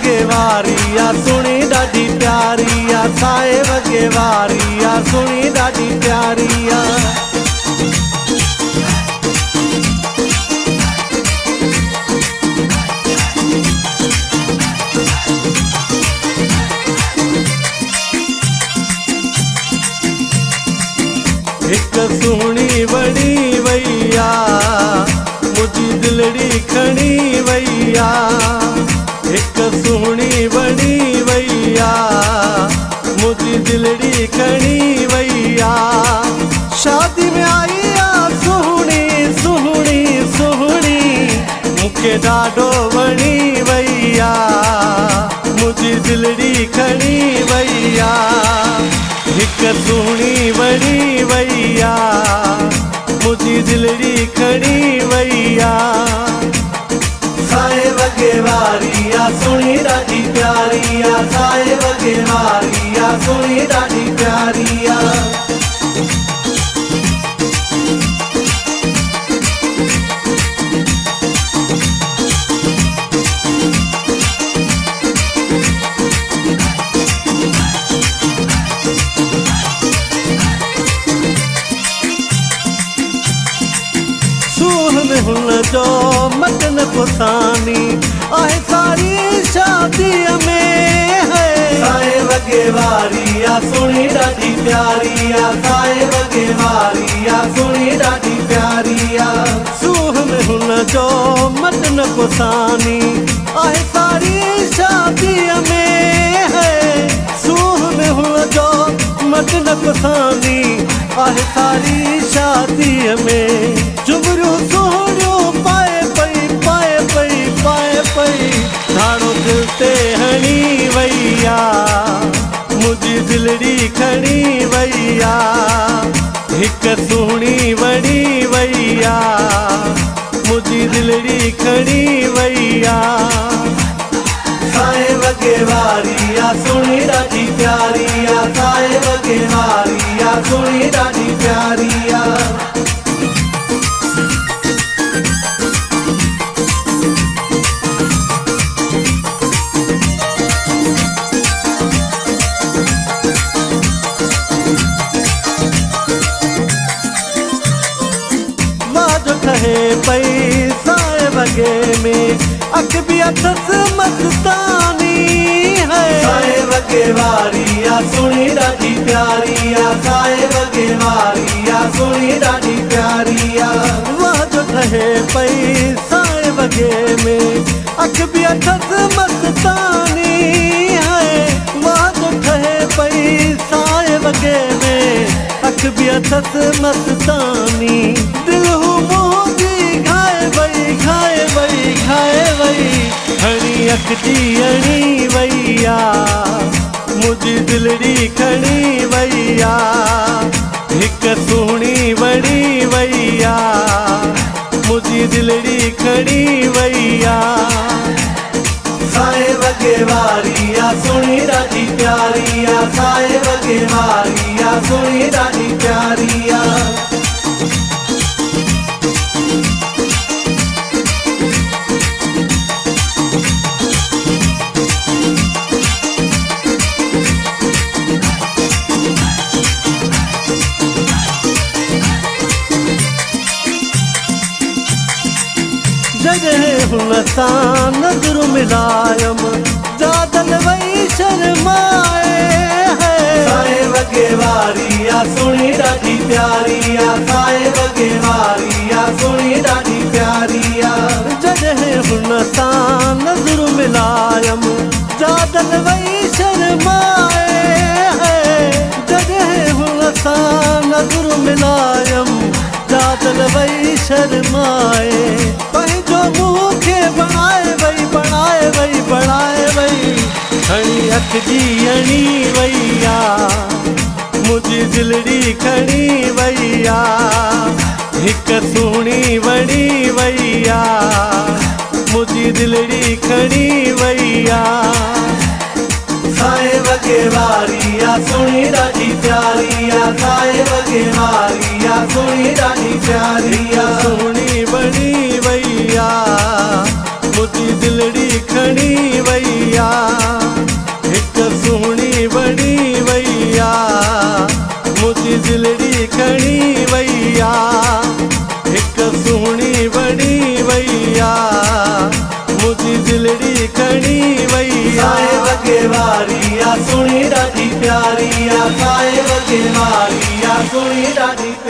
वगे वारी आ सुणी ॾाढी प्यारी आ, साए वगे वारी आ सुणी ॾाढी प्यारी आ। हिक सुहिणी वणी वई आ, मुंहिंजी दिलड़ी खणी वई आ। हिक सुहिणी वणी वई आ, मुंहिंजी दिलड़ी खणी वई आ। शादी में आई आ सुहिणी सुहिणी सुहिणी, मूंखे ॾाढो वणी वई आ, मुंहिंजी दिलड़ी खणी वई आ। हिक सुहिणी वणी वई आ, मुंहिंजी दिलड़ी खणी वई आ। साए वगे वारी आ सुणी ॾाढी प्यारी आ, साए वगे वारी आ सुणी ॾाढी प्यारी आ। में हुन जो मटन पुसानी आहे सारी शादीअ में है। साए वगे वारी आ सुणी ॾाढी प्यारी आ, साए वगे वारी आ सुणी ॾाढी प्यारी आ। सूह में हुन जो मटन पुसानी आहे सारी शादीअ में है। सूह में हुन जो मटन पुसानी आहे सारी शादीअ में। जुमरियूं सुहिणियूं पाए पई पाए पई पाए पई, धाड़ो दिल ते हणी वई आ, मुंहिंजी दिलड़ी खणी वई आ। हिक सुहिणी वणी वई आ, मुंहिंजी दिलड़ी खणी वई आ। साए वगे वारी आ सुणी ॾाढी प्यारी आ, साए वगे वारी आ सुणी ॾाढी प्यारी आ। ठहे पई साए वगे में, अख भी अथस मस्तानी है। साए वगे वारी आ सुणी ॾाढी प्यारी आ, साए वगे वारी आ सुणी ॾाढी प्यारी आ। वाह जो ठहे पई साए वगे में, अख भी अथस मस्तानी है। वाह जो ठहे पई साए वगे में, अख भी अथस मस्तानी। दिल हूँ मोजी घाए वई घाए वई घाए वई, हणी अख जी हणी वई आ, मुंहिंजी दिलड़ी खणी वई आ। हिक सुहिणी वणी वई आ, मुंहिंजी दिलड़ी खणी वई आ। साए वगे वारी आ सुणी ॾाढी प्यारी आ, साए वगे वारी आ सुणी ॾाढी प्यारी आ। जॾहिं हुन सां नज़र मिलायम, जादल वई शर्माए है। साए वगे वारी आ सुणी ॾाढी प्यारी आ, साए वगे वारी आ सुणी ॾाढी प्यारी आ। जॾहिं हुन सां नज़र मिलायम, जादल वई शर्माए है। जॾहिं हुन सां नज़र मिलायम, जादल वई शर्माए। पंहिंजो मूंखे बणाए वई बणाए वई बणाए वई, हणी अख जी हणी वई आ, मुंहिंजी दिलड़ी खणी वई आ। हिक सुहिणी वणी वई आ, मुंहिंजी दिलड़ी खणी वई आ। साए वगे वारी आ सुणी ॾाढी प्यारी आ, साए वगे वारी आ सुणी ॾाढी प्यारी आ। सुहिणी वणी वई आ, मुंहिंजी दिलड़ी खणी वई आ। ॾाढी